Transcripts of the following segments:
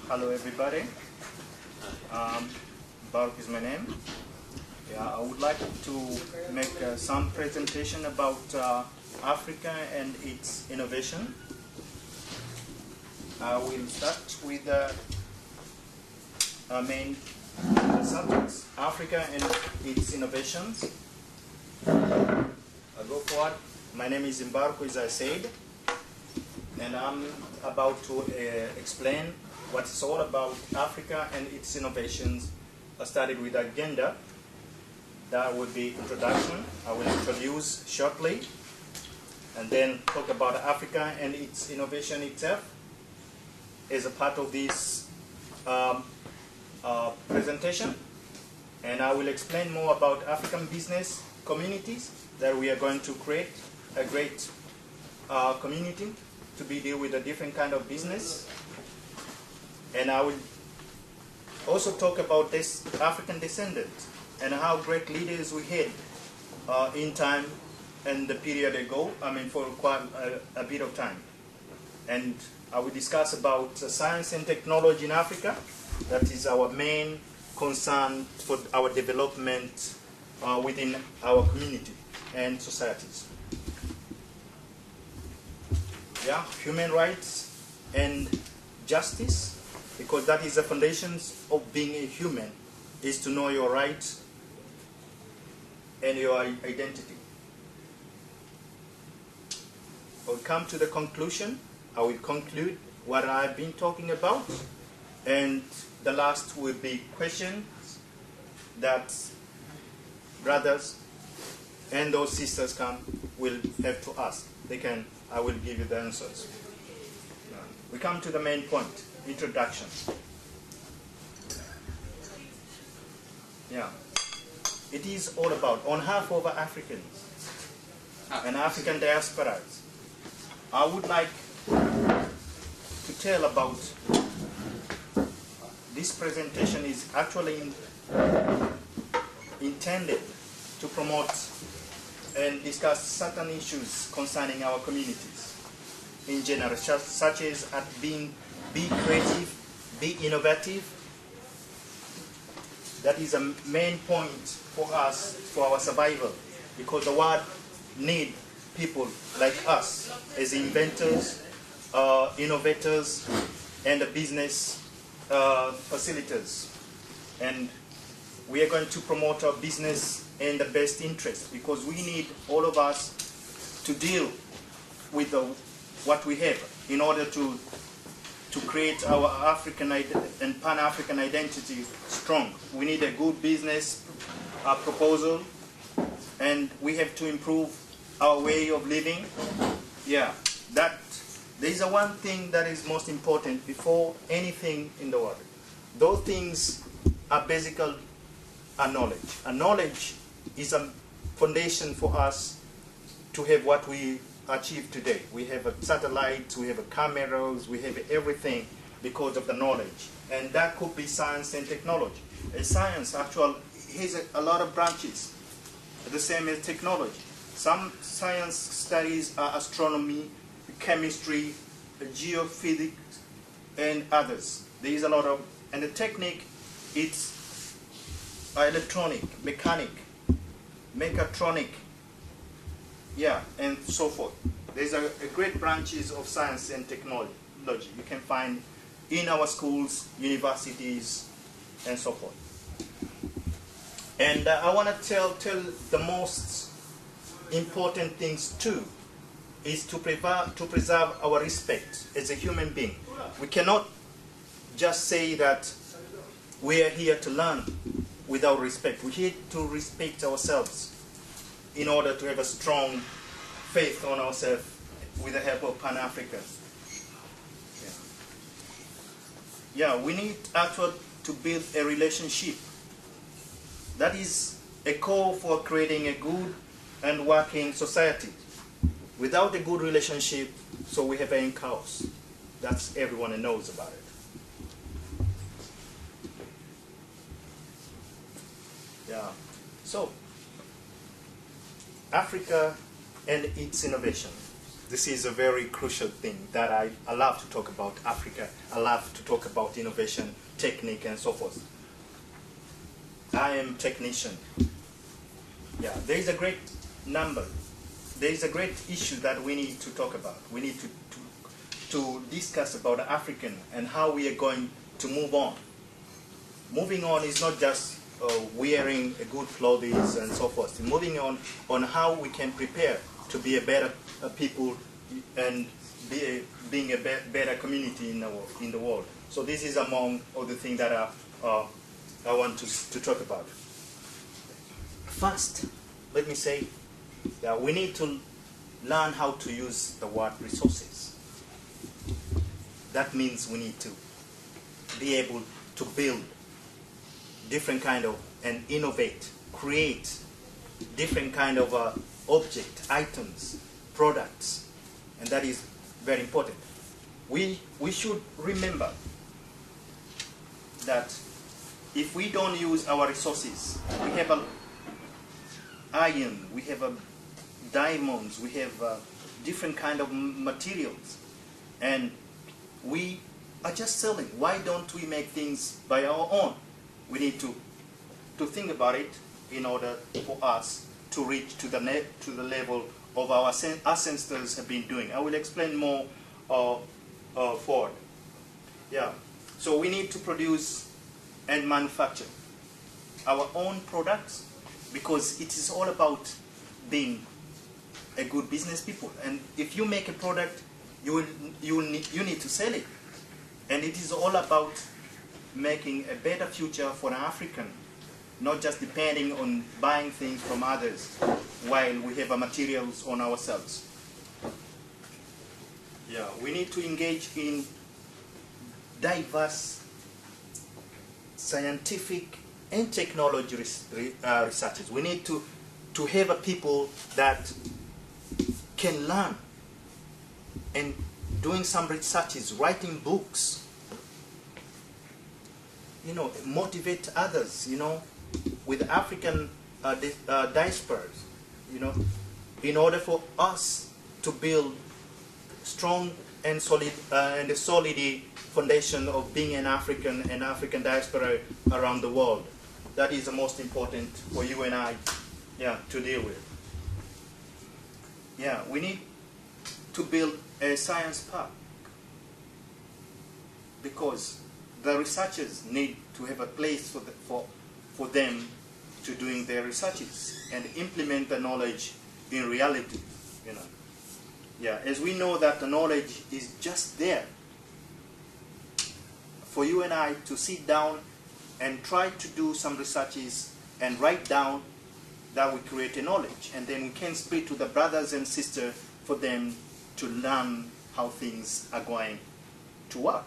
Hello everybody. Baruch is my name. I would like to make some presentation about Africa and its innovation. We'll start with our main subjects, Africa and its innovations. I'll go forward. My name is Baruch, as I said, and I'm about to explain what it's all about Africa and its innovations. I started with agenda. That would be introduction. I will introduce shortly, and then talk about Africa and its innovation itself as a part of this presentation. And I will explain more about African business communities that we are going to create a great community to be deal with a different kind of business. And I will also talk about this African descendants and how great leaders we had in time and the period ago, for quite a bit of time. And I will discuss about science and technology in Africa. That is our main concern for our development within our community and societies. Human rights and justice, because that is the foundations of being a human, is to know your rights and your identity. I'll come to the conclusion. I will conclude what I've been talking about, and the last will be questions that brothers and those sisters will have to ask. I will give you the answers. We come to the main point, introduction. It is all about, on half of Africans and African diasporas, I would like to tell about this presentation is actually intended to promote and discuss certain issues concerning our communities in general, such as be creative, be innovative. That is a main point for us, for our survival, because the world needs people like us as inventors, innovators, and business facilitators. And we are going to promote our business in the best interest, because we need all of us to deal with what we have in order to create our African and Pan-African identity strong. We need a good business proposal, and we have to improve our way of living. There is one thing that is most important before anything in the world. Those things are basically knowledge. Knowledge is a foundation for us to have what we achieve today. We have satellites, we have cameras, we have everything because of the knowledge. And that could be science and technology. Science actually has a lot of branches, the same as technology. Some science studies are astronomy, chemistry, geophysics, and others. There is a lot of, and the technique, it's electronic, mechanic, mechatronic, and so forth. There's a great branches of science and technology you can find in our schools, universities, and so forth. And I want to tell the most important things too is to preserve our respect as a human being. We cannot just say that we are here to learn without respect. We need to respect ourselves in order to have a strong faith on ourselves with the help of Pan-Africa. We need actually to build a relationship. That is a call for creating a good and working society. Without a good relationship, so we have a chaos. That's everyone knows about it. So, Africa and its innovation. this is a very crucial thing that I love to talk about Africa. I love to talk about innovation, technique, and so forth. I am technician. Yeah, there is a great number. There is a great issue that we need to talk about. We need to discuss about African and how we are going to move on. Moving on is not just wearing a good clothes and so forth. Moving on how we can prepare to be a better people and being a better community in the world. So this is among all the things that I want to talk about. First, let me say that we need to learn how to use the word resources. That means we need to be able to build different kind of and innovate, create different kind of object, items, products, and that is very important. We should remember that if we don't use our resources, we have iron, we have diamonds, we have different kind of materials, and we are just selling. Why don't we make things by our own? We need to think about it in order for us to reach to the level of our ancestors have been doing. I will explain more forward. Yeah. So we need to produce and manufacture our own products, because it is all about being a good business people. And if you make a product, you need to sell it. And it is all about making a better future for an African, not just depending on buying things from others while we have materials on ourselves. Yeah, we need to engage in diverse scientific and technology researches. We need to have a people that can learn and doing some researches, writing books, motivate others, with African diasporas, in order for us to build strong and solid and a solid foundation of being an African diaspora around the world. That is the most important for you and I, to deal with. Yeah, we need to build a science park, because the researchers need to have a place for them to doing their researches and implement the knowledge in reality. Yeah, as we know that the knowledge is just there for you and I to sit down and try to do some researches and write down, that we create a knowledge, and then we can speak to the brothers and sisters for them to learn how things are going to work.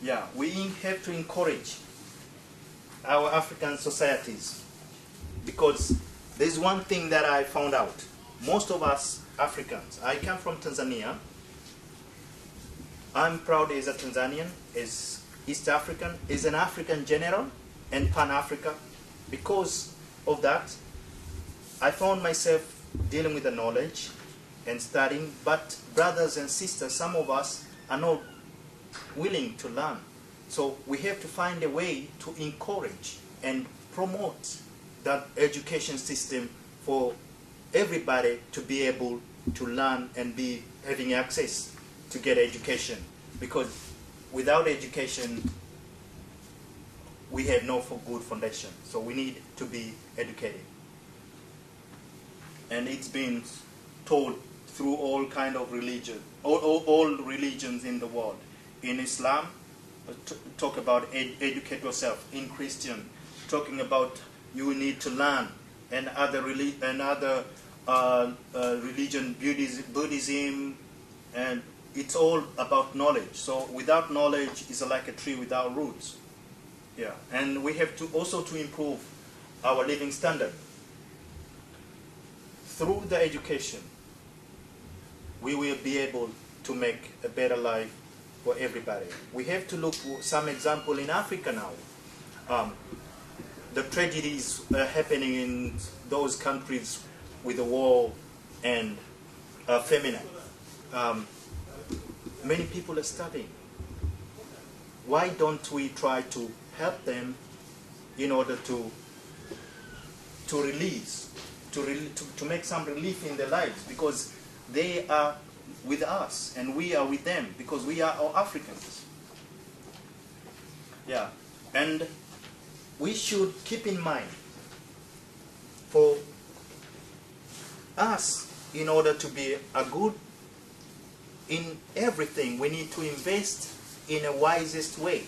Yeah, we have to encourage our African societies, because there's one thing that I found out. Most of us Africans, I come from Tanzania. I'm proud as a Tanzanian, as East African, as an African general, and Pan-Africa. Because of that, I found myself dealing with the knowledge and studying, but brothers and sisters, some of us are not willing to learn. So we have to find a way to encourage and promote that education system for everybody to be able to learn and be having access to get education. Because without education, we have no good foundation. So we need to be educated. And it's been told through all kind of religion, all religions in the world. In Islam, talk about educate yourself. In Christian, talking about you need to learn. And other religion, Buddhism, and it's all about knowledge. So without knowledge is like a tree without roots. Yeah, and we have to also to improve our living standard. Through the education, we will be able to make a better life for everybody. We have to look for some example in Africa now. The tragedies happening in those countries with the war and feminine. Many people are starving. Why don't we try to help them in order to release, to make some relief in their lives, because they are with us and we are with them, because we are all Africans. Yeah, and we should keep in mind, for us, in order to be a good in everything, we need to invest in a wisest way.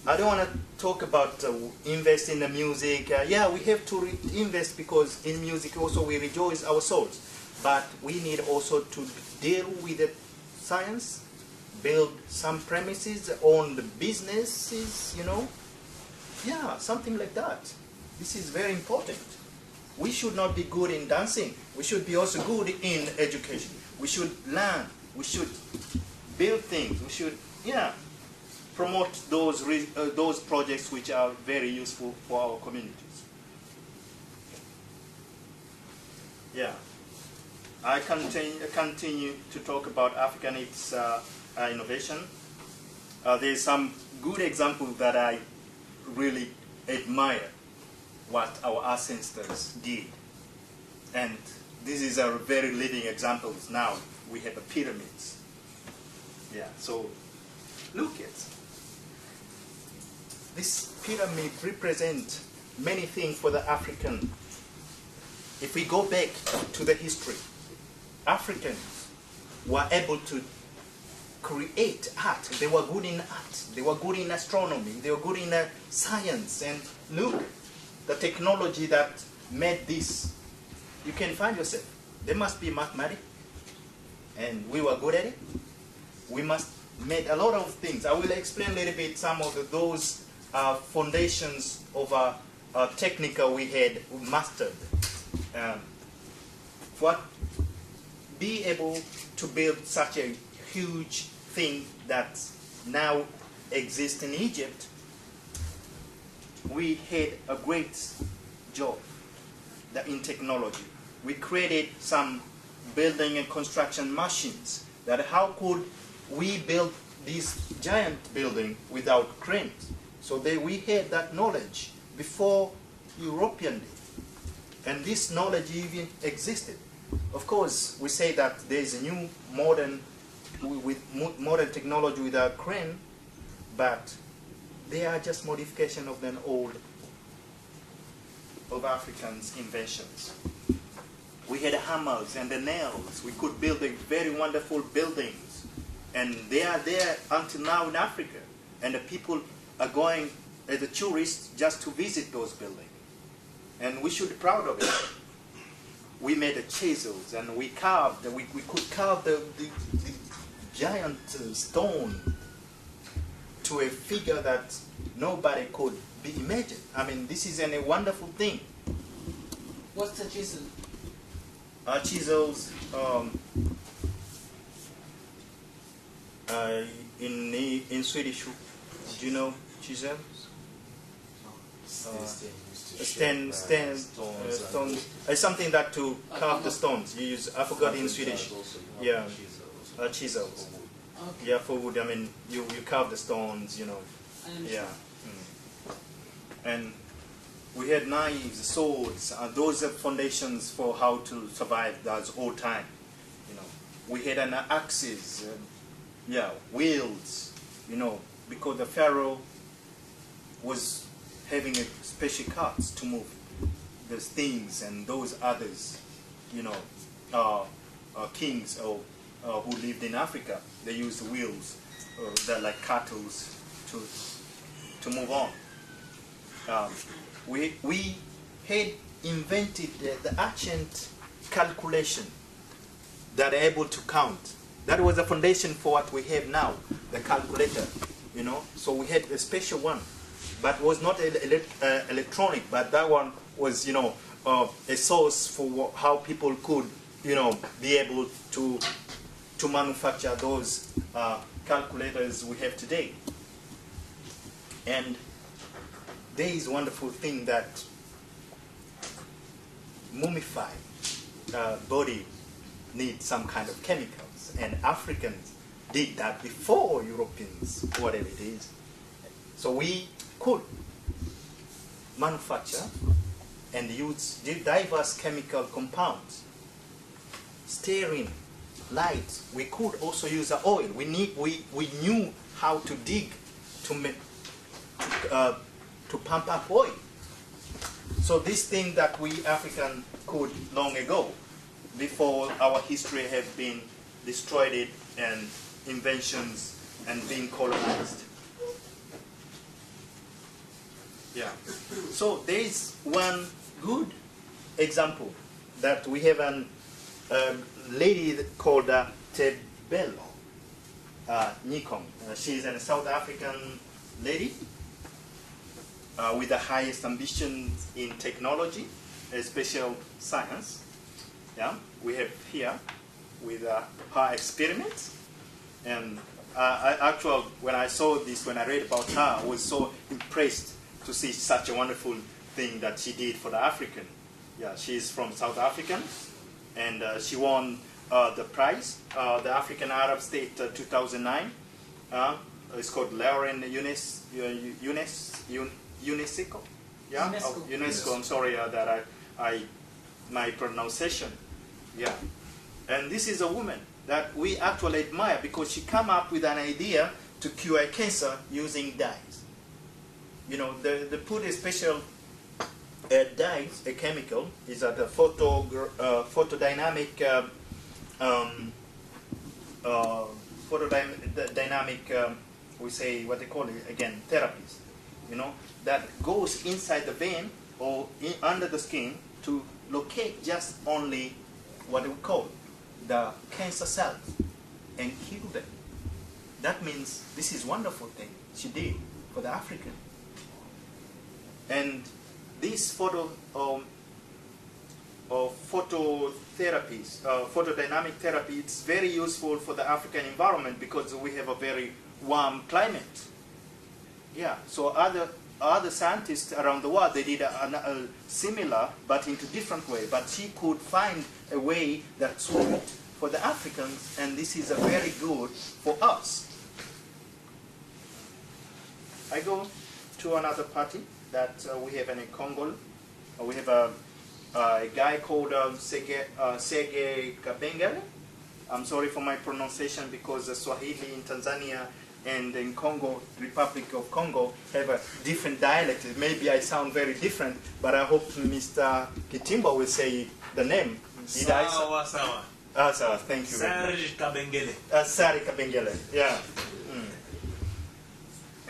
I don't want to talk about invest in the music. Yeah, we have to invest, because in music also we rejoice our souls. But we need also to deal with the science, build some premises, own the businesses, you know. Yeah, something like that. This is very important. We should not be good in dancing. We should be also good in education. We should learn. We should build things. We should, yeah, promote those projects which are very useful for our communities. Yeah, I continue to talk about Africa and its innovation. There's some good examples that I really admire what our ancestors did, and this is a very living examples. Now we have the pyramids. Yeah, so look at this pyramid represent many things for the African. If we go back to the history, Africans were able to create art. They were good in art. They were good in astronomy. They were good in science. And look, the technology that made this. You can find yourself. There must be mathematics, and we were good at it. We must made a lot of things. I will explain a little bit some of those foundations of technical we had mastered. What be able to build such a huge thing that now exists in Egypt, we had a great job in technology. We created some building and construction machines that how could we build this giant building without cranes. So we had that knowledge before European did. And this knowledge even existed. Of course, we say that there is a new modern technology with a crane, but they are just modification of an old of Africans' inventions. We had hammers and the nails. We could build a very wonderful buildings, and they are there until now in Africa. And the people are going as a tourists just to visit those buildings, and we should be proud of it. We made the chisels, and we carved. We could carve the giant stone to a figure that nobody could be imagined. I mean, this is a wonderful thing. What's the chisel? Chisels, in Swedish, do you know chisels? Stone. Something that to carve the stones. You use, I forgot in Swedish. Yeah, chisels. Okay. Yeah, for wood. I mean, you carve the stones, you know. Yeah. And we had knives, swords. Those are foundations for how to survive those old time. You know, we had an axes, wheels. You know, because the pharaoh was having a special carts to move those things, and those others, you know, kings or who lived in Africa, they used wheels, that like cattle to move on. We had invented the ancient calculation that are able to count. That was the foundation for what we have now, the calculator, you know. So we had a special one, but was not electronic, but that one was, you know, a source for how people could, you know, be able to manufacture those calculators we have today. And there is a wonderful thing that mummified body needs some kind of chemicals, and Africans did that before Europeans, whatever it is. So we could manufacture and use diverse chemical compounds, stearin, light. We could also use the oil. We knew how to dig to pump up oil. So this thing that we African could long ago, before our history have been destroyed and inventions and being colonized. Yeah. So there is one good example that we have a lady called Tebelo Nikon. She's a South African lady with the highest ambitions in technology, special science. Yeah, we have here with her experiments. And actually, when I saw this, when I read about her, I was so impressed to see such a wonderful thing that she did for the African. Yeah, she's from South Africa, and she won the prize, the African Arab State 2009. It's called Lauren UNESCO. Yeah, UNESCO. UNESCO. I'm sorry that my pronunciation. Yeah, and this is a woman that we actually admire because she came up with an idea to cure cancer using dyes. You know, they put a special dyes, a chemical, is that a photodynamic we say what they call it again, therapies. You know, that goes inside the vein or under the skin to locate just only what we call the cancer cells and kill them. That means this is wonderful thing she did for the African. And this photodynamic therapy, it's very useful for the African environment because we have a very warm climate. Yeah, so other scientists around the world, they did a similar but into different way, but she could find a way that suited for the Africans, and this is a very good for us. I go to another party that we have in Congo. We have a guy called Sege Kabengele. I'm sorry for my pronunciation because Swahili in Tanzania and in Congo, Republic of Congo, have a different dialect. Maybe I sound very different, but I hope Mr. Kitimba will say the name. Sawa, sawa. Sawa, thank you. Sari Kabengele. Sari Kabengele, yeah.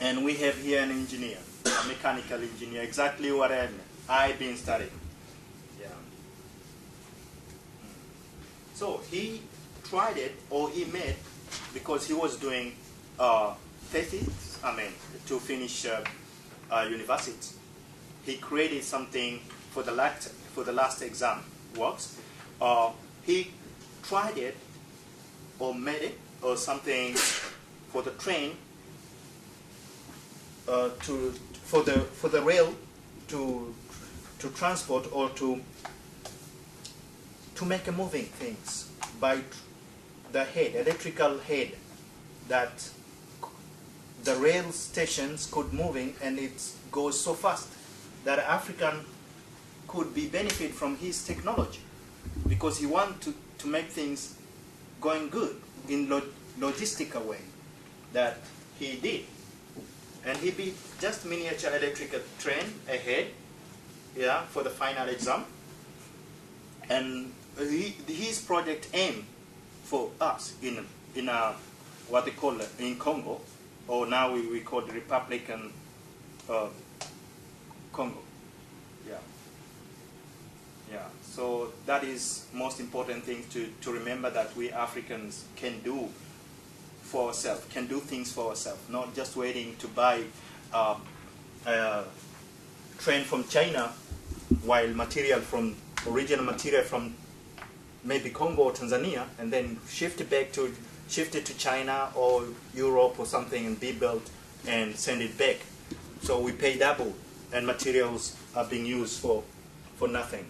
And we have here an engineer, a mechanical engineer, exactly what I've been studying. Yeah. So he tried it, or he made, because he was doing thesis, to finish university. He created something for the last exam works. He tried it, or made it, or something for the train, for the rail to transport or to make a moving things by the head, electrical head, that the rail stations could moving, and it goes so fast that African could be benefit from his technology because he want to make things going good in logistical way that he did. And he built just miniature electrical train ahead, yeah, for the final exam. And his project aimed for us in what they call in Congo, or now we call the Republican Congo. Yeah. Yeah. So that is most important thing to remember, that we Africans can do for ourselves, can do things for ourselves, not just waiting to buy a train from China while original material from maybe Congo or Tanzania, and then shift it to China or Europe or something and be built and send it back. So we pay double and materials are being used for nothing.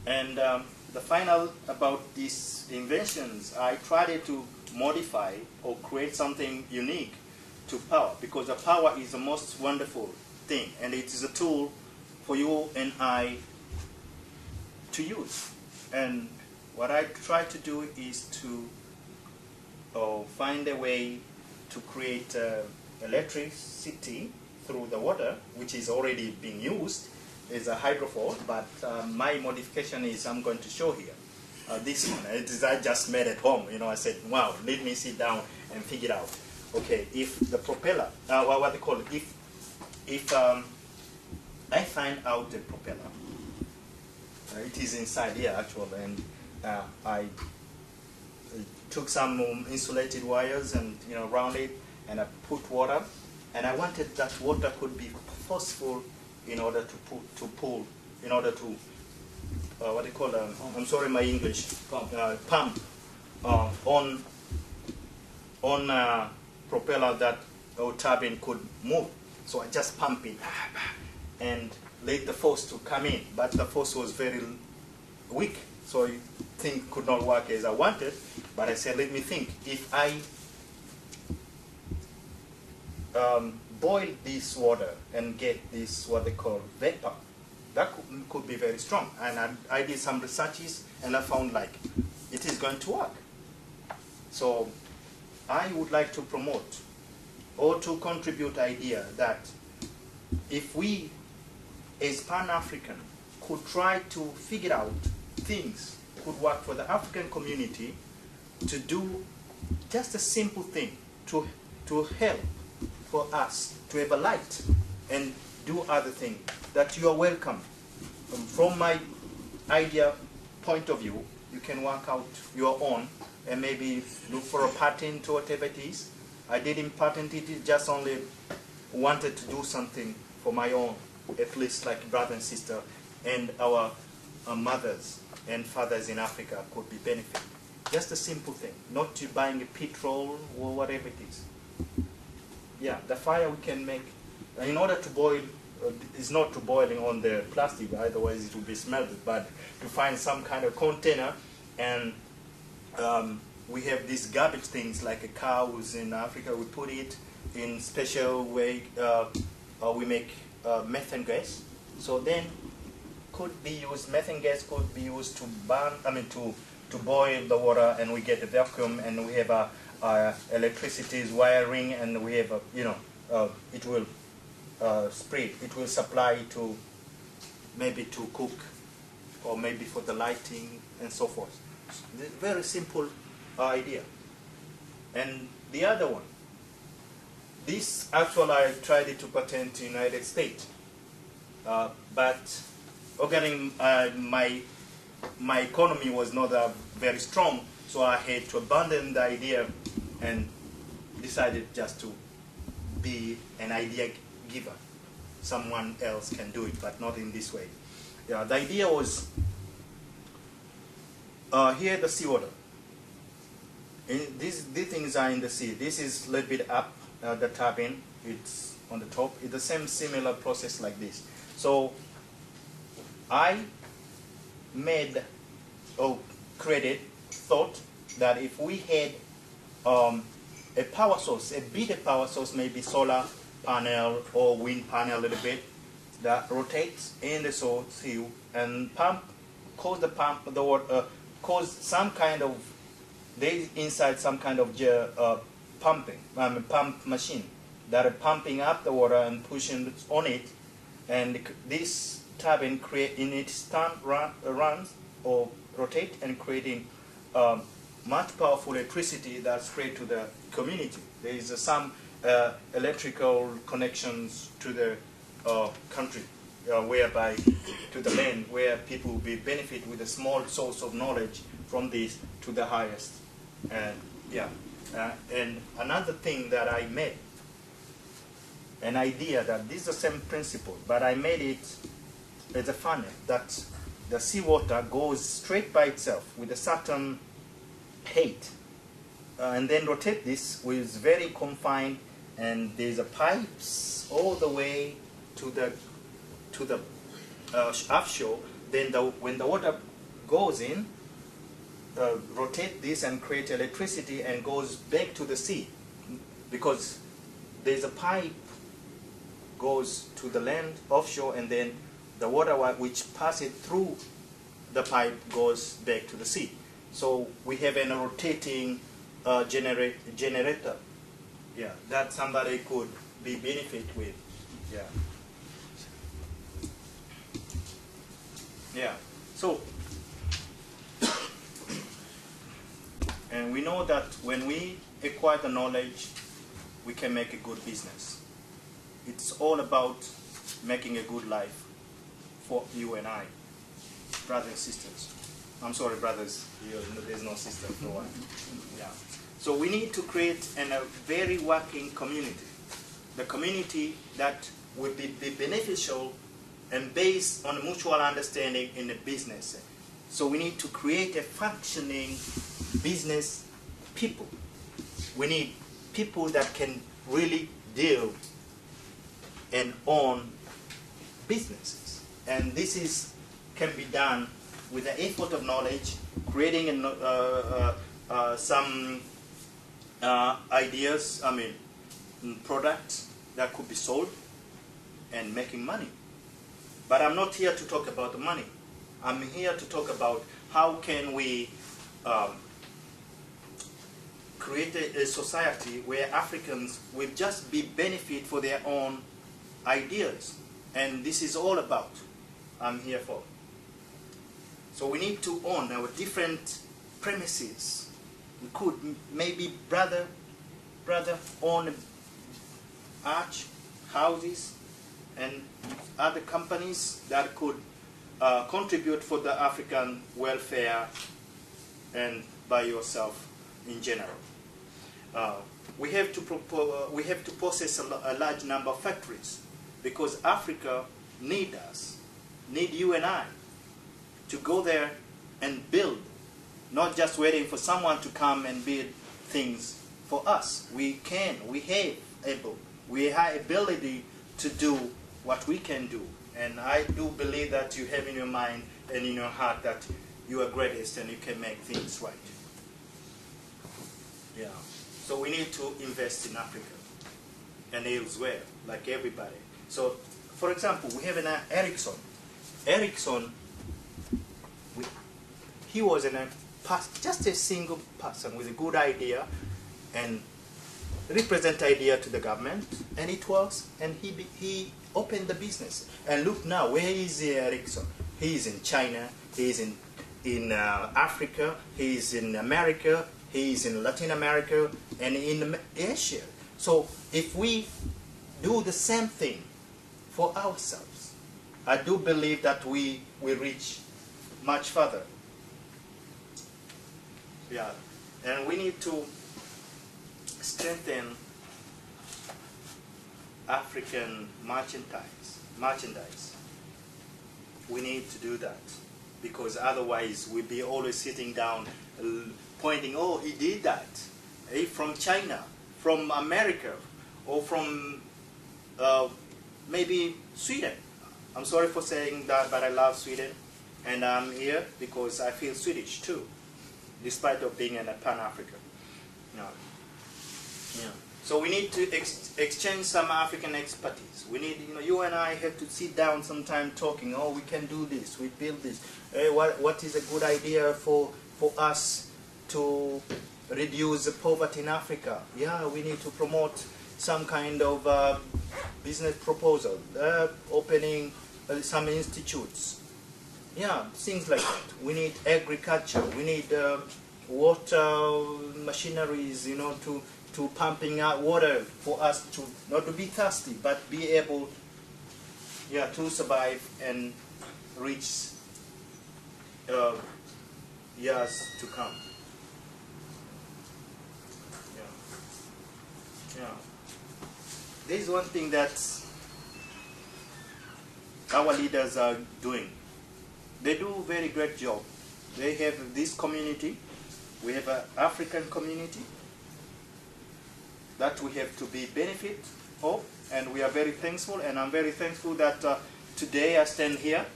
And the final about these inventions, I tried to modify or create something unique to power, because the power is the most wonderful thing, and it is a tool for you and I to use. And what I try to do is to find a way to create electricity through the water, which is already being used. Is a hydrophone, but my modification is I'm going to show here. This one, it is I just made at home. You know, I said, wow, let me sit down and figure it out. Okay, if the propeller, what they call it, if I find out the propeller, it is inside here actually, and I took some insulated wires and around it, and I put water, and I wanted that water could be forceful in order to pull, in order to what they call I'm sorry my English, pump on propeller that turbine could move. So I just pump it and let the force to come in, but the force was very weak, so thing could not work as I wanted. But I said, let me think, if I boil this water and get this what they call vapor, that could be very strong. And I did some researches and I found like it is going to work. So I would like to promote or to contribute idea that if we as Pan-African could try to figure out things could work for the African community, to do just a simple thing to help for us to have a light and do other things, that you are welcome. From my idea point of view, you can work out your own and maybe look for a patent or whatever it is. I didn't patent it, just only wanted to do something for my own, at least like brother and sister, and our mothers and fathers in Africa could be benefited. Just a simple thing, not to buying a petrol or whatever it is. Yeah, the fire we can make, in order to boil, is not to boiling on the plastic, otherwise it will be smelted, but to find some kind of container, and we have these garbage things like cows in Africa, we put it in special way, we make methane gas. So then could be used, methane gas could be used to burn, to boil the water, and we get a vacuum, and we have a electricity wiring, and we have a, it will spread, it will supply to maybe to cook, or maybe for the lighting and so forth. Very simple idea. And the other one, this actually I tried it to patent in the United States, but again my economy was not very strong, so I had to abandon the idea and decided just to be an idea giver. Someone else can do it, but not in this way. Yeah, the idea was here the seawater. These things are in the sea. This is a little bit up the turbine. It's on the top. It's the same similar process like this. So I made or created thought that if we had a power source, a bigger power source, maybe solar panel or wind panel a little bit, that rotates in the sea and cause the water, cause some kind of, they inside some kind of pump machine that are pumping up the water and pushing on it, and this turbine in its turn runs or rotate and creating much powerful electricity that's spread to the community. There is some electrical connections to the country, whereby to the land, where people will be benefit with a small source of knowledge from this to the highest. And and another thing that I made, an idea that this is the same principle, but I made it as a funnel that the seawater goes straight by itself with a certain height, and then rotate this with very confined, and there's a pipes all the way to the offshore. Then when the water goes in, rotate this and create electricity and goes back to the sea, because there's a pipe goes to the land offshore, and then the water which passes through the pipe goes back to the sea. So we have a rotating generator. Yeah, that somebody could be benefit with. Yeah. Yeah. So, and we know that when we acquire the knowledge, we can make a good business. It's all about making a good life for you and I, brothers and sisters. I'm sorry, brothers. There's no sisters. No one. Yeah. So we need to create a very working community. The community that would be beneficial and based on mutual understanding in the business. So we need to create a functioning business people. We need people that can really deal and own businesses. And this can be done with the effort of knowledge, creating some ideas, products that could be sold and making money. But I'm not here to talk about the money. I'm here to talk about how can we create a society where Africans will just be benefit for their own ideas. And this is all about I'm here for. So we need to own our different premises. We could maybe brother own arch, houses, and other companies that could contribute for the African welfare and by yourself in general. We have to possess a large number of factories, because Africa need us, need you and I, to go there and build, not just waiting for someone to come and build things for us. We have ability to do what we can do. And I do believe that you have in your mind and in your heart that you are greatest and you can make things right. Yeah. So we need to invest in Africa and elsewhere, like everybody. So, for example, we have an Ericsson. Ericsson, he was just a single person with a good idea and represent idea to the government, and it works, and he opened the business. And look now, where is Ericsson? He is in China, he is in Africa, he is in America, he is in Latin America, and in Asia. So if we do the same thing for ourselves, I do believe that we will reach much further. Yeah, and we need to strengthen African merchandise. We need to do that, because otherwise we'll be always sitting down pointing, oh, he did that. Hey, from China, from America, or from maybe Sweden. I'm sorry for saying that, but I love Sweden, and I'm here because I feel Swedish too, despite of being a Pan-African. No. Yeah. So we need to exchange some African expertise. We need, you and I have to sit down sometime talking. Oh, we can do this. We build this. What is a good idea for us to reduce the poverty in Africa? Yeah, we need to promote some kind of business proposal, opening some institutes. Yeah, things like that. We need agriculture. We need water machineries, to pumping out water for us to not to be thirsty, but be able, to survive and reach years to come. Yeah. This is one thing that our leaders are doing. They do a very great job. They have this community. We have an African community that we have to be benefit of, and we are very thankful, and I'm very thankful that today I stand here,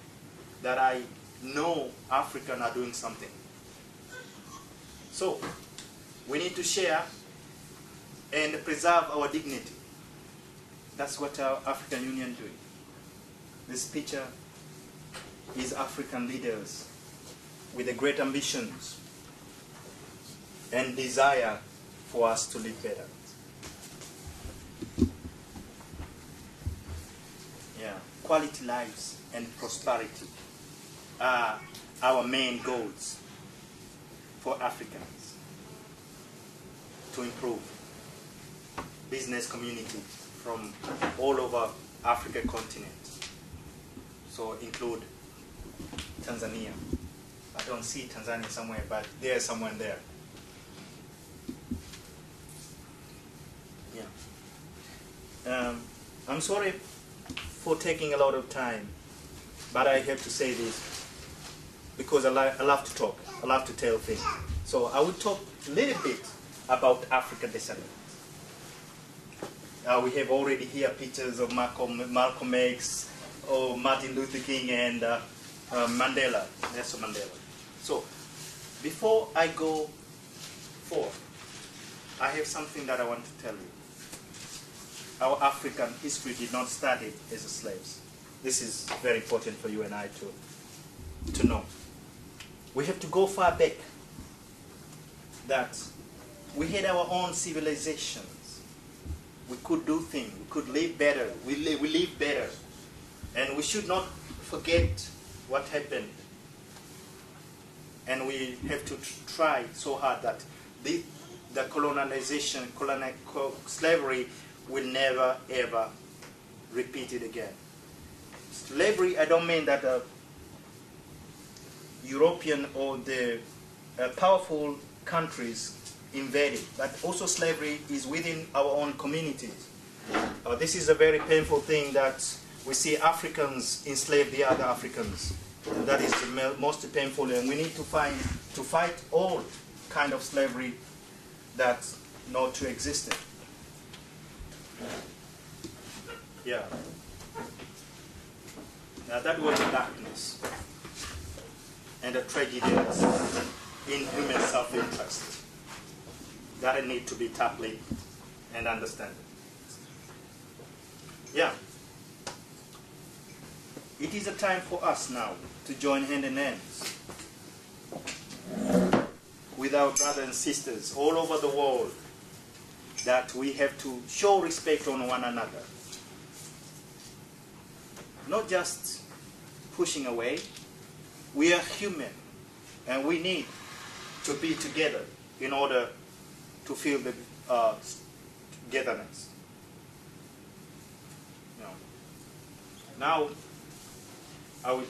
that I no African are doing something. So we need to share and preserve our dignity. That's what our African Union doing. This picture is African leaders with the great ambitions and desire for us to live better. Yeah, quality lives and prosperity are our main goals for Africans to improve business community from all over Africa continent. So include Tanzania. I don't see Tanzania somewhere, but there's someone there. Yeah. I'm sorry for taking a lot of time, but I have to say this because I love to talk. I love to tell things. So I will talk a little bit about African descent. We have already here pictures of Malcolm X, or Martin Luther King, and Mandela, Nelson Mandela. So before I go forward, I have something that I want to tell you. Our African history did not start as slaves. This is very important for you and I to know. We have to go far back, that we had our own civilizations. We could do things, we could live better, we live better. And we should not forget what happened. And we have to try so hard that the colonization, slavery will never ever repeat it again. Slavery, I don't mean that European or the powerful countries invaded, but also slavery is within our own communities. This is a very painful thing that we see Africans enslave the other Africans. And that is the most painful, and we need to fight all kind of slavery that not to exist. Yeah. Now that was the darkness and the tragedies in human self-interest that need to be tackled and understood. Yeah. It is a time for us now to join hand in hand with our brothers and sisters all over the world, that we have to show respect on one another. Not just pushing away. We are human, and we need to be together in order to feel the togetherness. Now, I will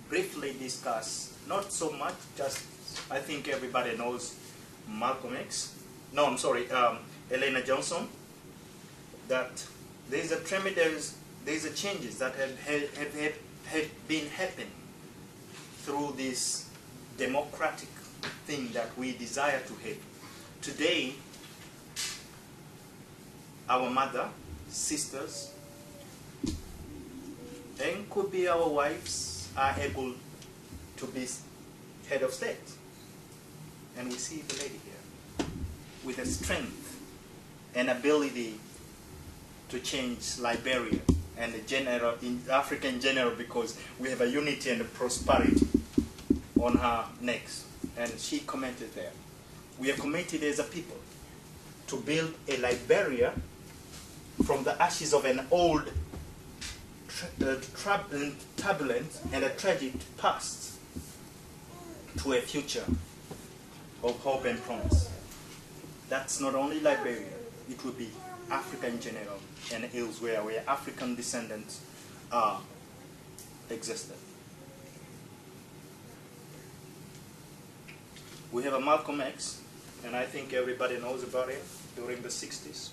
briefly discuss, not so much, just I think everybody knows Malcolm X. No, I'm sorry, Elena Johnson. That there's a changes that have been happening through this democratic thing that we desire to have. Today, our mother, sisters, and could be our wives are able to be head of state. And we see the lady here with the strength and ability to change Liberia and in Africa in general, because we have a unity and a prosperity on her necks. And she commented there. We are committed as a people to build a Liberia from the ashes of an old, turbulent and a tragic past to a future of hope and promise. That's not only Liberia, it will be Africa in general and elsewhere where African descendants are existed. We have a Malcolm X, and I think everybody knows about him during the 60s.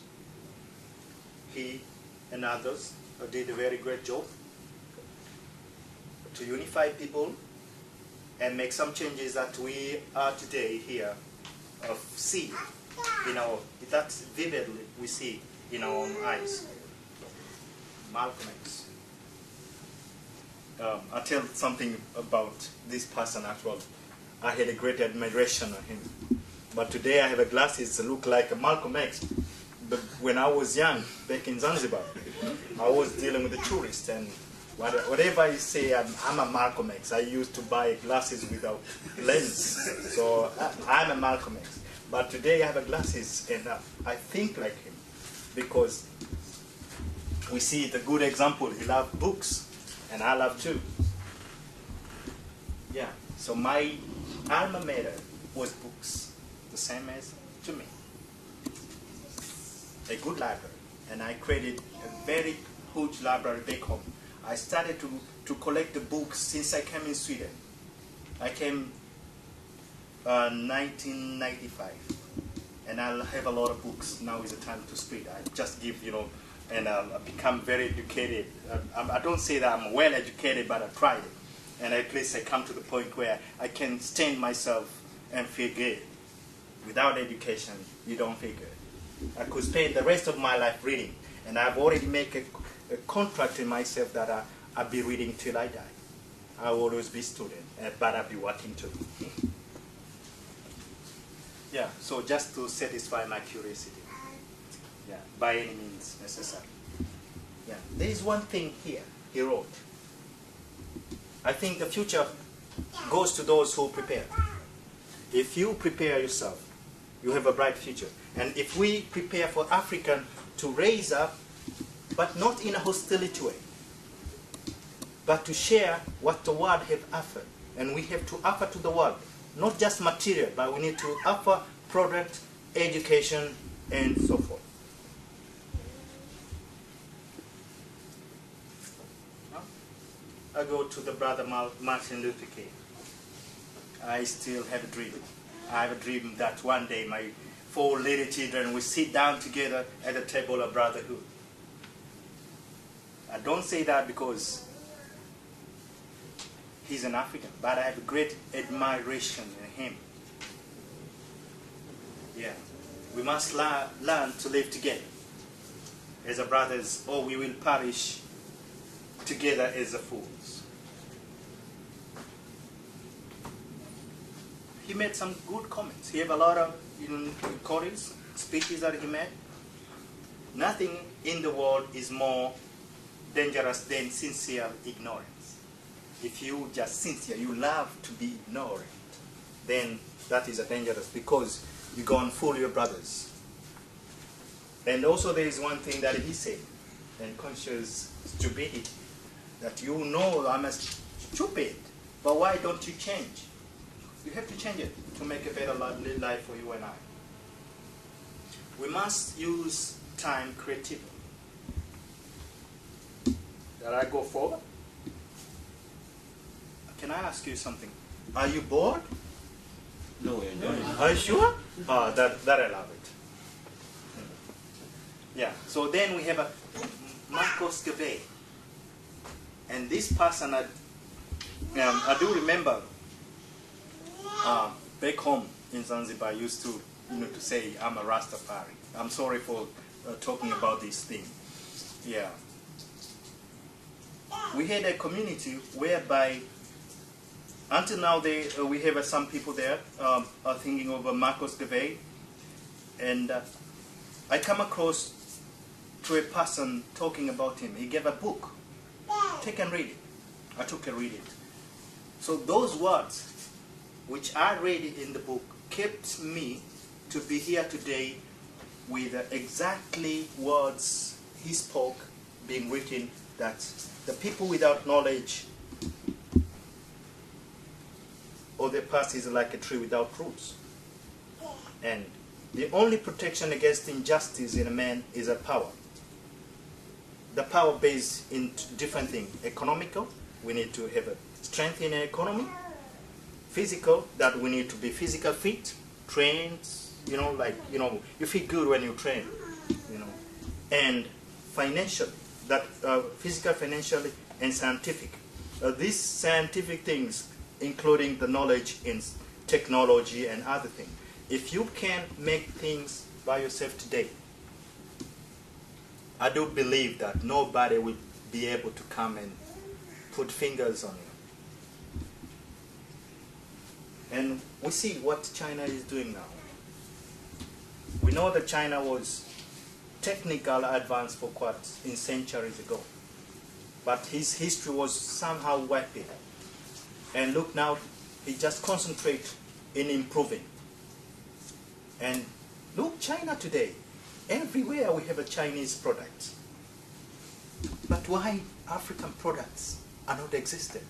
He and others did a very great job to unify people and make some changes that we are today here see that vividly we see in our own eyes. Malcolm X. I'll tell something about this person as well. I had a great admiration of him. But today I have a glasses that look like a Malcolm X. But when I was young, back in Zanzibar, I was dealing with the tourists, and whatever I say, I'm a Malcolm X. I used to buy glasses without lens, so I'm a Malcolm X. But today I have a glasses, and I think like him, because we see the good example. He loved books, and I love too. Yeah, so my alma mater was books, the same as to me. A good library, and I created a very huge library back home. I started to collect the books since I came in Sweden. I came 1995, and I'll have a lot of books. Now is the time to spread. I just give, and I'll become very educated. I don't say that I'm well educated, but I tried it. And at least I come to the point where I can stand myself and feel good. Without education, you don't feel good. I could spend the rest of my life reading, and I've already made a contract in myself that I'll be reading till I die. I'll always be student, but I'll be working too. Yeah, so just to satisfy my curiosity. Yeah, by any means necessary. Yeah, there is one thing here he wrote. I think the future goes to those who prepare. If you prepare yourself, you have a bright future. And if we prepare for Africa to raise up, but not in a hostility way, but to share what the world have offered. And we have to offer to the world, not just material, but we need to offer product, education, and so forth. I go to the brother Martin Luther King. I still have a dream. I have a dream that one day my 4 little children will sit down together at the table of brotherhood. I don't say that because he's an African, but I have a great admiration in him. Yeah, we must learn to live together as a brothers, or we will perish together as a fools. He made some good comments. He had a lot of recordings, speeches that he made. Nothing in the world is more dangerous than sincere ignorance. If you just sincere, you love to be ignorant, then that is a dangerous, because you go and fool your brothers. And also there is one thing that he said, and conscious stupidity, that you know I'm a stupid, but why don't you change? You have to change it to make a better life for you and I. We must use time creatively. Shall I go forward? Can I ask you something? Are you bored? No, we're enjoying it. Are you sure? That I love it. Yeah, so then we have a Marcos Café. And this person, I do remember back home in Zanzibar, I used to, to say, I'm a Rastafari. I'm sorry for talking about this thing. Yeah. We had a community whereby, until now, we have some people there are thinking of Marcos Café. And I come across to a person talking about him. He gave a book. Take and read it. I took and read it. So those words which I read in the book kept me to be here today with exactly words he spoke being written, that the people without knowledge or their past is like a tree without roots. And the only protection against injustice in a man is a power. The power based in different things. Economical, we need to have a strength in the economy. Physical, that we need to be physical fit, trained, you feel good when you train, And financial, that physical, financially, and scientific. These scientific things, including the knowledge in technology and other things. If you can make things by yourself today, I do believe that nobody will be able to come and put fingers on you. And we see what China is doing now. We know that China was technical advance for quite in centuries ago. But his history was somehow wiped. And look now, he just concentrates in improving. And look, China today, everywhere we have a Chinese product. But why African products are not existing?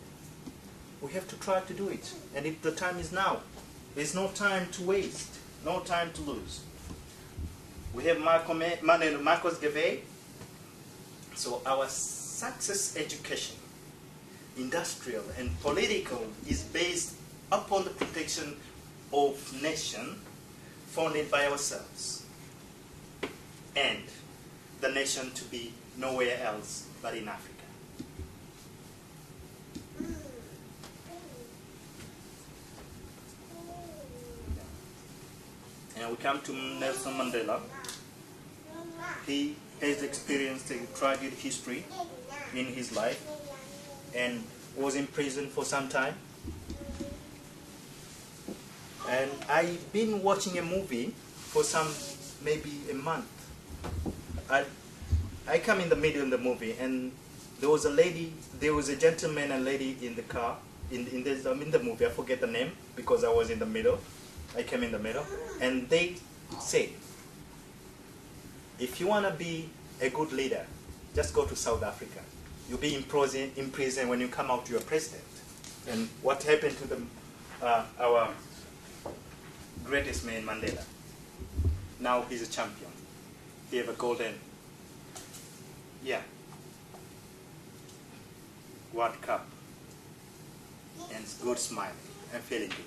We have to try to do it. And the time is now. There's no time to waste, no time to lose. We have Marcos Café. So our success education, industrial and political, is based upon the protection of nation founded by ourselves, and the nation to be nowhere else but in Africa. And we come to Nelson Mandela. He has experienced a tragic history in his life and was in prison for some time. And I've been watching a movie for maybe a month. I come in the middle of the movie, and there was a gentleman and lady in the car, in the movie. I forget the name because I was in the middle. I came in the middle, and they say, if you want to be a good leader, just go to South Africa. You'll be in prison when you come out, you're president. And what happened to our greatest man, Mandela? Now he's a champion. He have a golden, World Cup, and good smile and feeling good.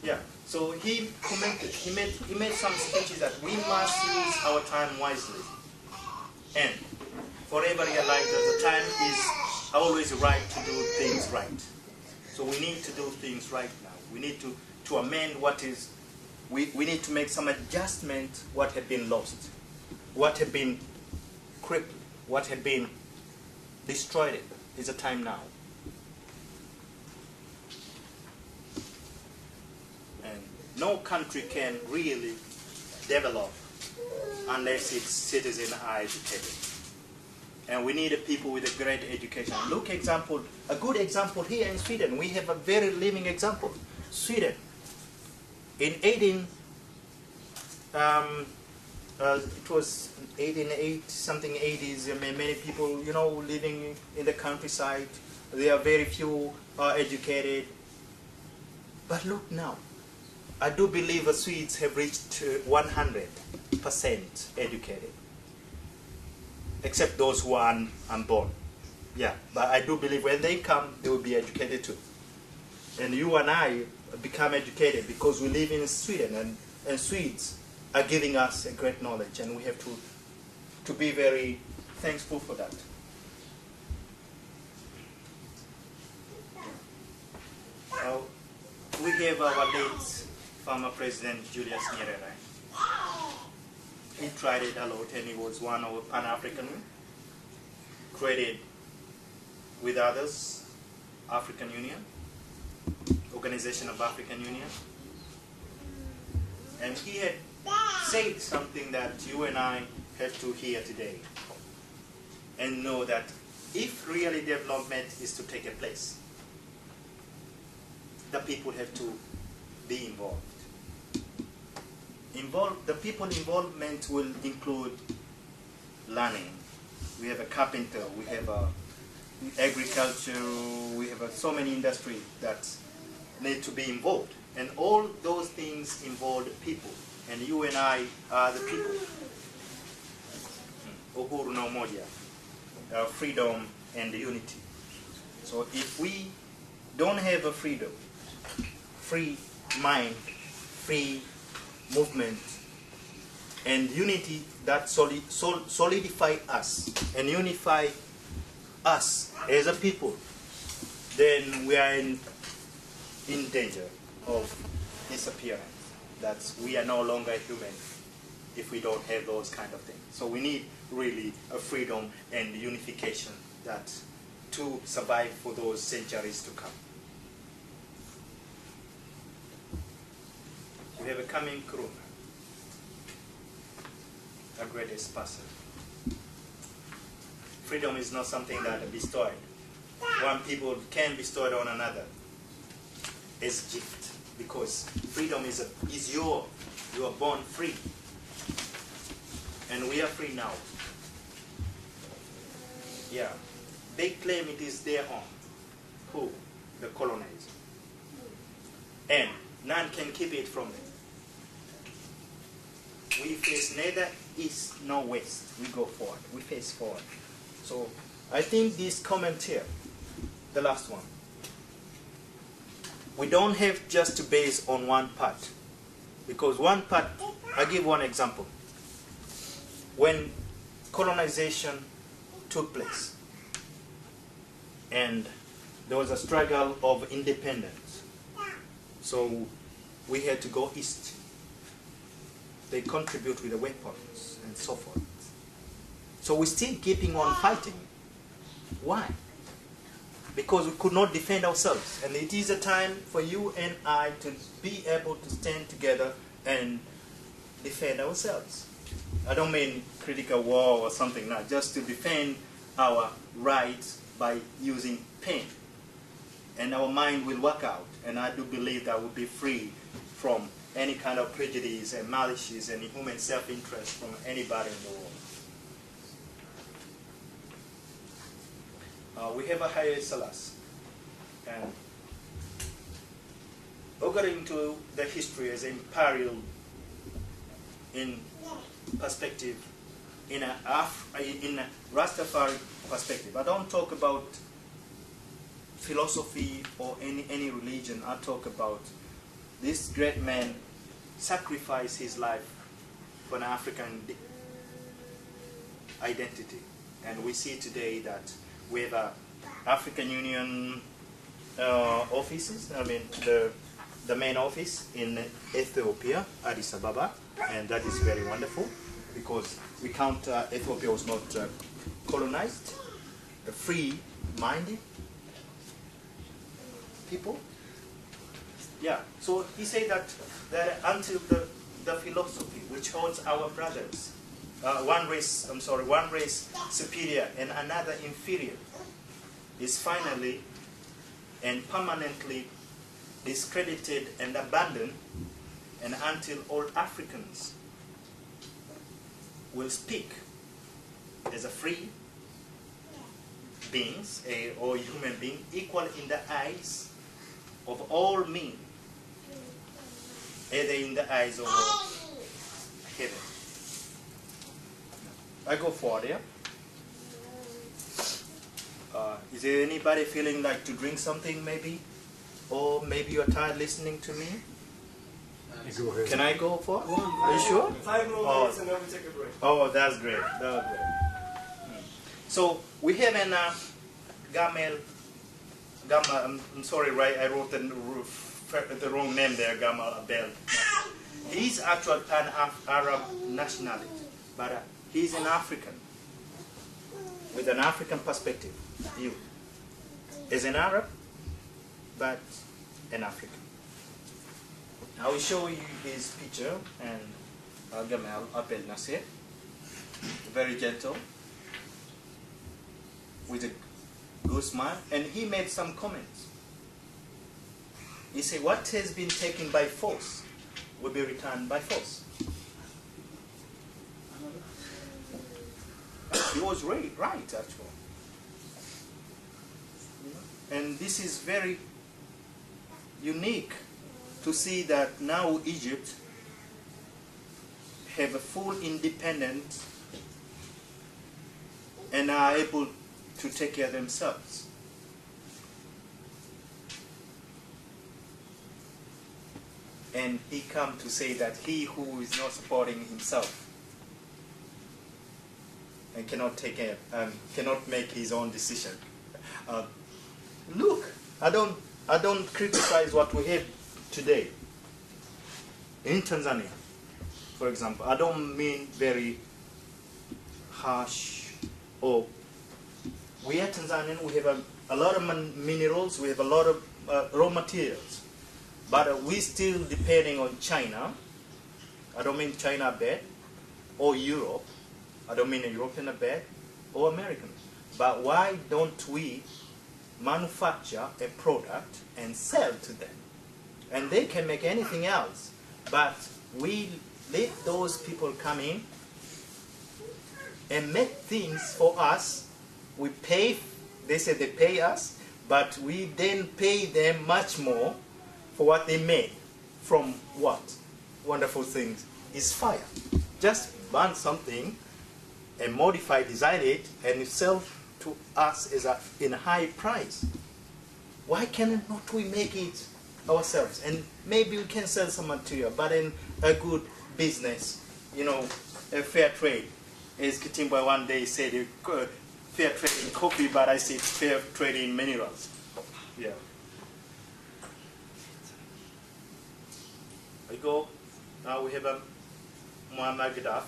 Yeah. So he commented. He made some speeches that we must use our time wisely, and forever realize that the time is always right to do things right. So we need to do things right now. We need to amend what is. We need to make some adjustment. What had been lost, what had been crippled, what had been destroyed. Is the time now. No country can really develop unless its citizens are educated. And we need people with a great education. Look, a good example here in Sweden. We have a very living example. Sweden, in it was 1880s, many people, living in the countryside. There are very few educated. But look now. I do believe the Swedes have reached 100% educated, except those who are unborn. Yeah, but I do believe when they come, they will be educated too. And you and I become educated because we live in Sweden, and Swedes are giving us a great knowledge, and we have to be very thankful for that. We have our late former President Julius Nyerere. He tried it a lot, and he was one of Pan-African, created with others, African Union, Organization of African Union. And he had said something that you and I have to hear today, and know that if really development is to take a place, the people have to be involved. The people involvement will include learning. We have a carpenter, we have agriculture, we have so many industries that need to be involved. And all those things involve people. And you and I are the people. Uhuru na umoja, freedom and unity. So if we don't have a freedom, free mind, free movement, and unity that solidify us and unify us as a people, then we are in danger of disappearance. That we are no longer human if we don't have those kind of things. So we need really a freedom and unification that to survive for those centuries to come. We have a coming Kuruma, a greatest person. Freedom is not something that is bestowed. One people can bestow it on another. It's gift, because freedom is your. You are born free, and we are free now. Yeah, they claim it is their own. Who? The colonizer. And none can keep it from them. We face neither east nor west. We go forward. We face forward. So I think this comment here, the last one, we don't have just to base on one part. Because one part, I give one example. When colonization took place and there was a struggle of independence, so we had to go east. They contribute with the weapons and so forth. So we're still keeping on fighting. Why? Because we could not defend ourselves. And it is a time for you and I to be able to stand together and defend ourselves. I don't mean critical war or something, not just to defend our rights by using pain. And our mind will work out. And I do believe that we'll be free from any kind of prejudice and malice and human self-interest from anybody in the world. We have a Haile Selassie, and according to the history as imperial in perspective, in a Rastafari perspective. I don't talk about philosophy or any religion. I talk about this great man sacrificed his life for an African identity, and we see today that we have African Union offices. I mean, the main office in Ethiopia, Addis Ababa, and that is very wonderful because we count Ethiopia was not colonized, free-minded people. Yeah. So he said that until the philosophy which holds our brothers. One race superior and another inferior is finally and permanently discredited and abandoned, and until all Africans will speak as a free beings or human being equal in the eyes of all men, either in the eyes of heaven. I go forward, yeah? Is there anybody feeling like to drink something maybe? Or maybe you're tired listening to me? Go ahead. Can I go forward? Are you sure? 5 more minutes and then we take a break. Oh, that's great. That was great. So we have an Gamal, I'm sorry, right? I wrote the wrong name there, Gamal Abdel. He's actually an Arab nationality, but he's an African with an African perspective. You is an Arab, but an African. I will show you his picture, and Gamal Abdel Nasser, very gentle, with a good smile, and he made some comments. He said, what has been taken by force will be returned by force. He was right, actually. And this is very unique to see that now Egypt have a full independence and are able to take care of themselves. And he come to say that he who is not supporting himself and cannot take care, cannot make his own decision. Look, I don't criticize what we have today in Tanzania, for example. I don't mean very harsh or we are Tanzanian, we have a lot of minerals, we have a lot of raw materials, but we still depending on China. I don't mean China bad, or Europe. I don't mean European bad, or American. But why don't we manufacture a product and sell to them? And they can make anything else, but we let those people come in and make things for us. We pay, they say they pay us, but we then pay them much more for what they made. From what? Wonderful things is fire. Just burn something and modify, design it, and sell to us as in a high price. Why cannot we make it ourselves? And maybe we can sell some material, but in a good business, you know, a fair trade. As Kitimba one day said, fair trade in coffee, but I said fair trade in minerals. Yeah. We go. Now we have a Muammar Gaddafi.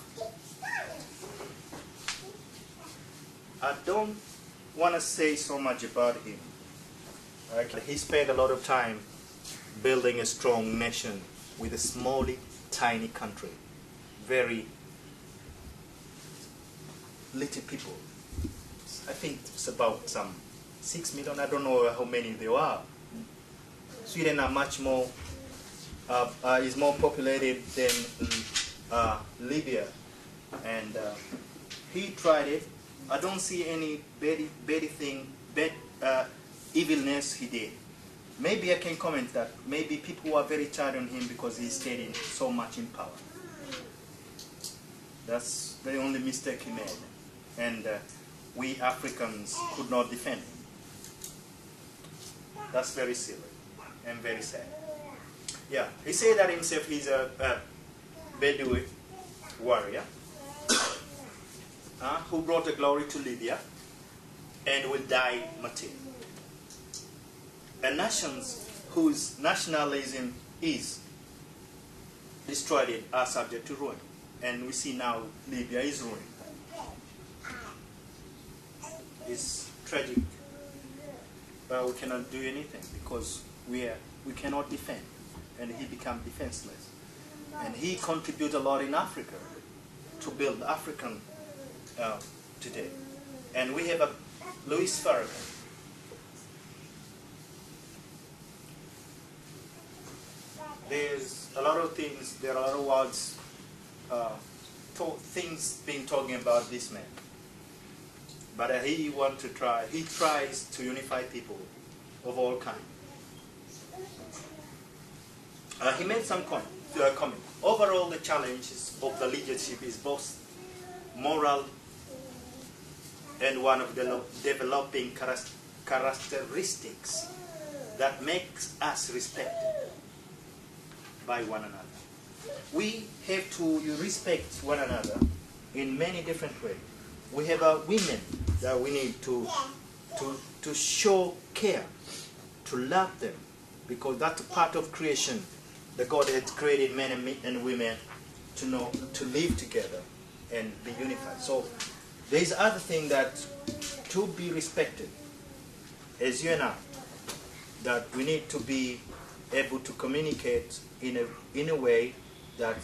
I don't want to say so much about him. He spent a lot of time building a strong nation with a small, tiny country. Very little people. I think it's about some 6 million. I don't know how many there are. Sweden are much more, is more populated than Libya. And he tried it. I don't see any evilness he did. Maybe I can comment that maybe people are very tired on him because he stayed in so much in power. That's the only mistake he made. And we Africans could not defend him. That's very silly and very sad. Yeah, he said that himself he's a Bedouin warrior who brought the glory to Libya and will die martyred. And nations whose nationalism is destroyed are subject to ruin. And we see now Libya is ruined. It's tragic, but we cannot do anything because we cannot defend, and he became defenseless. And he contributed a lot in Africa to build African today. And we have a Louis Farrakhan. There's a lot of things, there are a lot of words, things being talking about this man. But he tries to unify people of all kinds. He made some comment. Overall, the challenges of the leadership is both moral and one of the developing characteristics that makes us respected by one another. We have to respect one another in many different ways. We have women that we need to show care, to love them, because that's part of creation. The God has created men and women to live together and be unified. So there is other thing that to be respected, as you and I, that we need to be able to communicate in a way that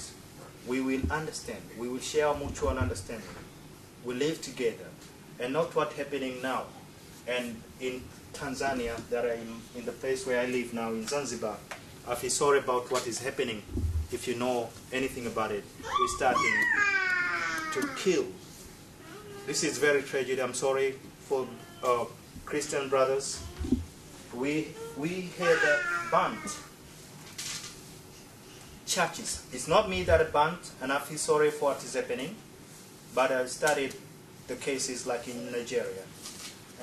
we will understand. We will share mutual understanding. We live together, and not what's happening now. And in Tanzania, that in the place where I live now, in Zanzibar, I feel sorry about what is happening. If you know anything about it, we're starting to kill. This is very tragic. I'm sorry for Christian brothers. We had burnt churches. It's not me that burnt, and I feel sorry for what is happening. But I studied the cases like in Nigeria,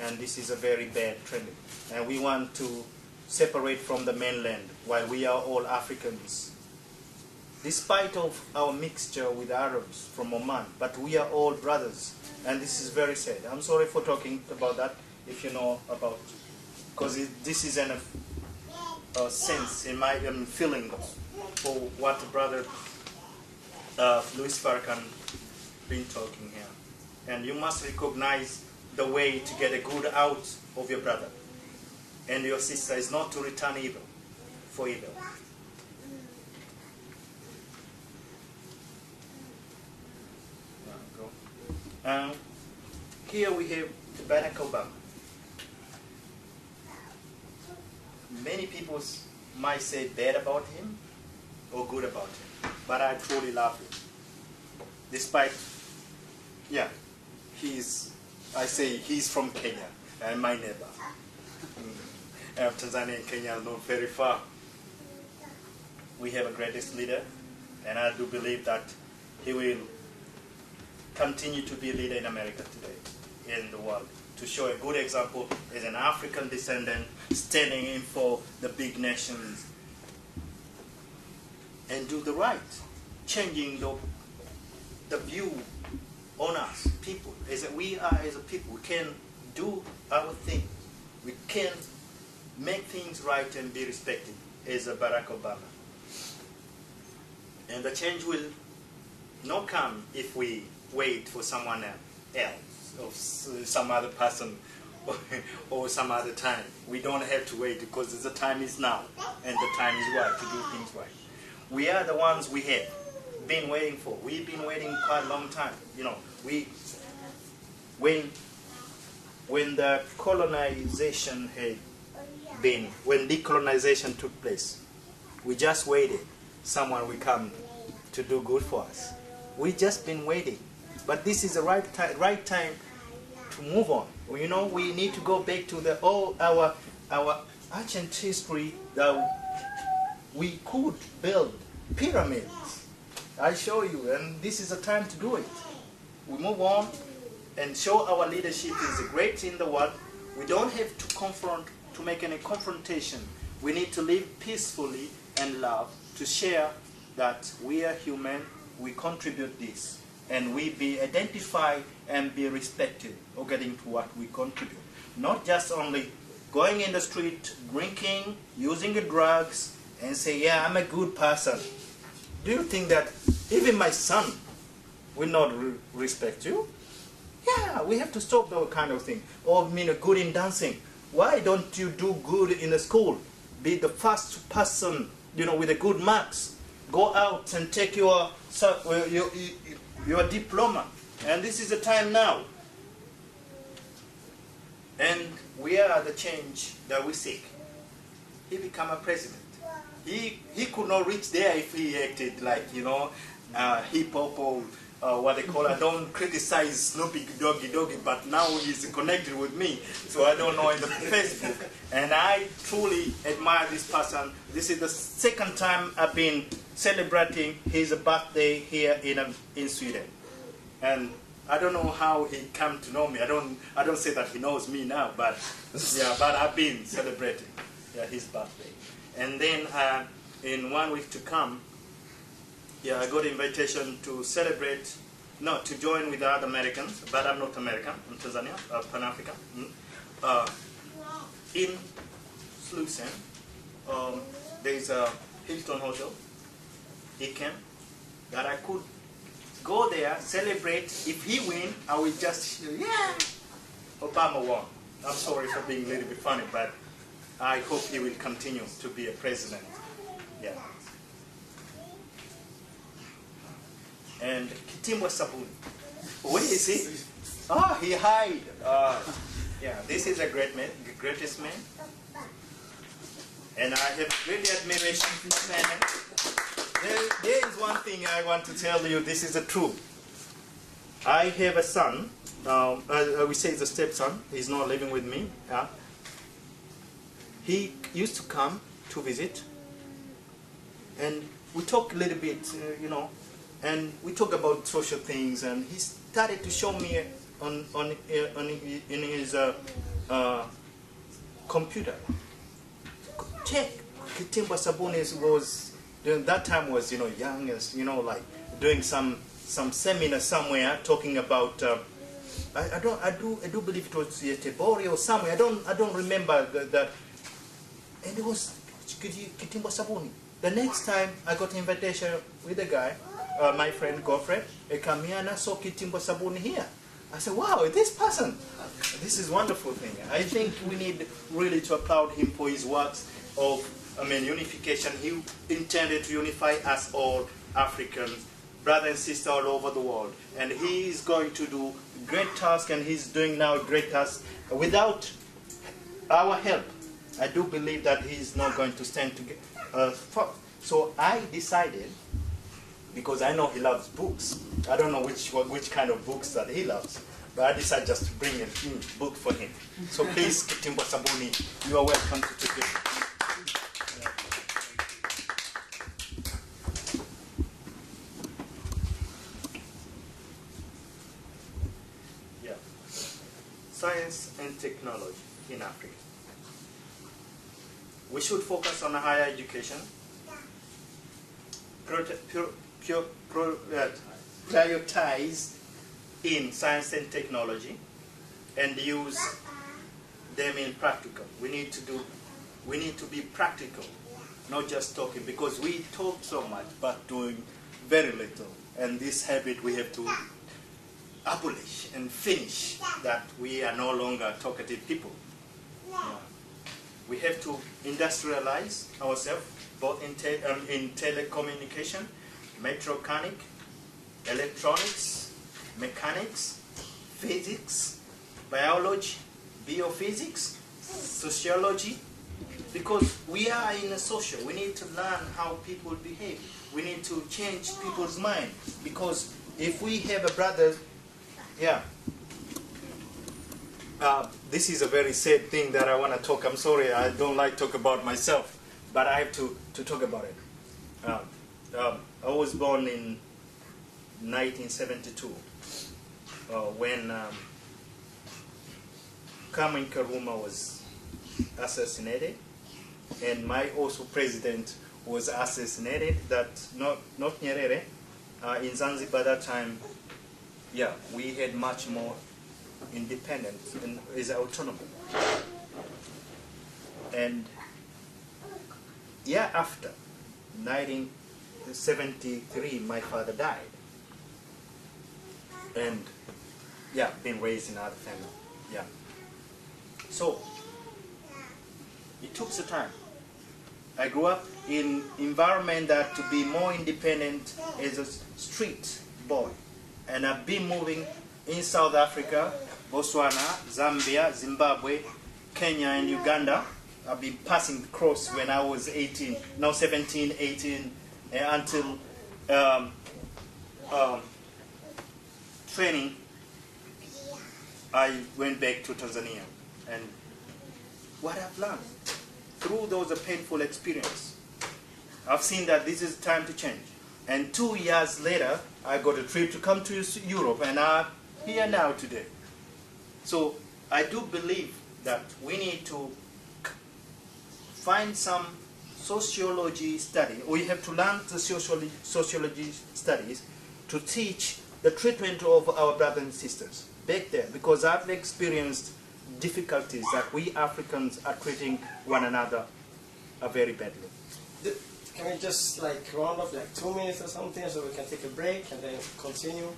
and this is a very bad trend. And we want to separate from the mainland while we are all Africans. Despite of our mixture with Arabs from Oman, but we are all brothers, and this is very sad. I'm sorry for talking about that, if you know about, because this is a sense in my feeling for what brother Louis Farrakhan been talking here. And you must recognize the way to get a good out of your brother and your sister is not to return evil for evil. Here we have Barack Obama. Many people might say bad about him or good about him, but I truly love him. Despite, I say he's from Kenya and my neighbor. Tanzania and Kenya are not very far. We have a greatest leader, and I do believe that he will continue to be a leader in America today, in the world, to show a good example as an African descendant standing in for the big nations and do the right, changing the view on us, people. We are as a people, we can do our thing. We can make things right and be respected as a Barack Obama. And the change will not come if we wait for someone else or some other person or some other time. We don't have to wait because the time is now and the time is right to do things right. We are the ones we have been waiting for. We've been waiting quite a long time. When the colonization when decolonization took place, we just waited. Someone will come to do good for us. We just been waiting. But this is the right time to move on. We need to go back to our ancient history that we could build pyramids. I show you, and this is the time to do it. We move on and show our leadership is great in the world. We don't have to make any confrontation. We need to live peacefully and love, to share that we are human, we contribute this, and we be identified and be respected according to what we contribute. Not just only going in the street, drinking, using the drugs, and say, yeah, I'm a good person. Do you think that even my son will not respect you? Yeah, we have to stop that kind of thing. Or good in dancing. Why don't you do good in the school? Be the first person, with a good marks. Go out and take your diploma. And this is the time now. And we are the change that we seek. He became a president. He could not reach there if he acted like, hip hop or what they call it. I don't criticize Snoopy Doggy, but now he's connected with me, so I don't know in the Facebook. And I truly admire this person. This is the second time I've been celebrating his birthday here in Sweden. And I don't know how he come to know me. I don't say that he knows me now, but but I've been celebrating his birthday. And then in 1 week to come, I got an invitation to to join with the other Americans, but I'm not American, I'm Tanzania, Pan-African. In Slusen, there's a Hilton Hotel, Iken, that I could go there, celebrate. If he win, I will just, Obama won. I'm sorry for being a little bit funny, but I hope he will continue to be a president. Yeah. And Kitimbwa Sabuni. Where is he? Oh, he hide. This is a greatest man. And I have great admiration for this man. There is one thing I want to tell you, this is the truth. I have a son, we say it's a stepson, he's not living with me. He used to come to visit, and we talk a little bit, and we talk about social things, and he started to show me in his computer. Check. Kitimbwa Sabuni was during that time was young, as like doing some seminar somewhere talking about. I do believe it was Tebori or somewhere. I don't remember that. And it was Kitimbwa Sabuni. The next time I got an invitation with a guy, my friend Godfrey, I came here and I saw Kitimbwa Sabuni here. I said, wow, this person, this is a wonderful thing. I think we need really to applaud him for his works of, unification. He intended to unify us all Africans, brothers and sisters all over the world. And he is going to do great task, and he's doing now a great task. Without our help, I do believe that he's not going to stand together. So I decided, because I know he loves books. I don't know which kind of books that he loves, but I decided just to bring a book for him. So please, Kitimba Sabuni, you are welcome to take it. Yeah. Science and technology in Africa. We should focus on higher education, prioritize in science and technology, and use them in practical. We need to be practical, not just talking, because we talk so much but doing very little. And this habit we have to abolish and finish, that we are no longer talkative people. We have to industrialize ourselves, both in telecommunication, metromechanic, electronics, mechanics, physics, biology, biophysics, sociology, because we are in a social. We need to learn how people behave. We need to change people's mind, because if we have a brother, this is a very sad thing that I want to talk. I'm sorry, I don't like to talk about myself, but I have to talk about it. I was born in 1972 when Kwame Nkrumah was assassinated, and my also president was assassinated. That not Nyerere. In Zanzibar that time, we had much more independence and is autonomous. And after 1973, my father died, and been raised in another family. So it took some time. I grew up in environment that to be more independent as a street boy, and I've been moving in South Africa, Botswana, Zambia, Zimbabwe, Kenya, and Uganda. I've been passing across when I was 18, now 17, 18, until training. I went back to Tanzania, and what I've learned through those painful experiences, I've seen that this is time to change. And 2 years later, I got a trip to come to Europe, and I'm here now today. So I do believe that we need to find some sociology study. We have to learn the sociology studies to teach the treatment of our brothers and sisters back there, because I've experienced difficulties that we Africans are treating one another very badly. Can we just round up 2 minutes or something so we can take a break and then continue?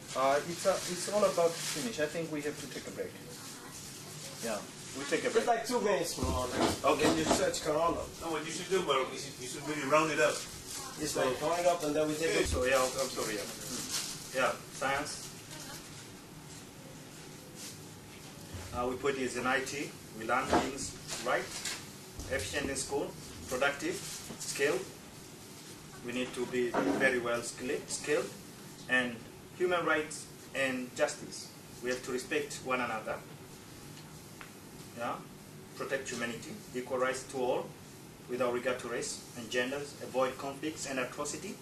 It's all about to finish. I think we have to take a break. Yeah, we take a break. Just 2 minutes more. Okay. Then you search Corona. No, what you should do, bro, you should really round it up. Just round it up and then we take it. So I'm sorry. Science. We put it in IT. We learn things right, efficient in school, productive, skilled. We need to be very well skilled, and human rights and justice. We have to respect one another. Protect humanity, equal rights to all, without regard to race and genders. Avoid conflicts and atrocity.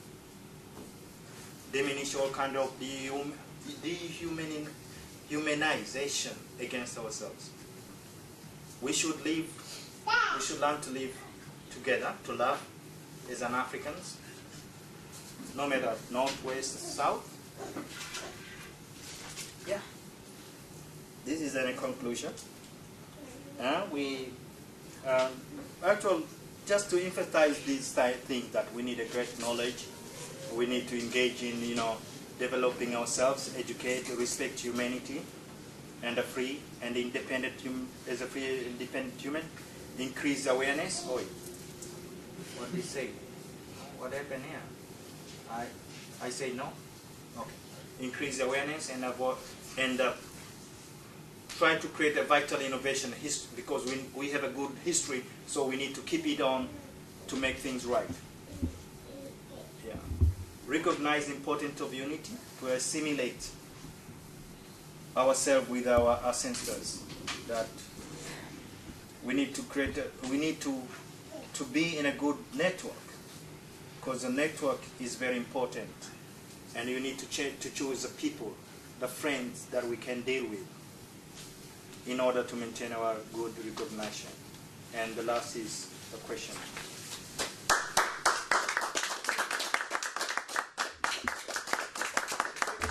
Diminish all kind of dehumanization against ourselves. We should learn to live together, to love as an Africans, no matter north, west, south. This is a conclusion. Actually, just to emphasize these things, that we need a great knowledge. We need to engage in, developing ourselves, educate, respect humanity, and a free and independent as a free independent human. Increase awareness. Oi, what did he say? What happened here? I say no. Okay. Increase awareness and avoid and try to create a vital innovation because we have a good history, so we need to keep it on to make things right. Yeah. Recognize the importance of unity to assimilate ourselves with our ancestors. That we need to create. We need to be in a good network, because the network is very important, and you need to choose the people, the friends that we can deal with, in order to maintain our good recognition. And the last is the question.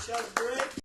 Short break.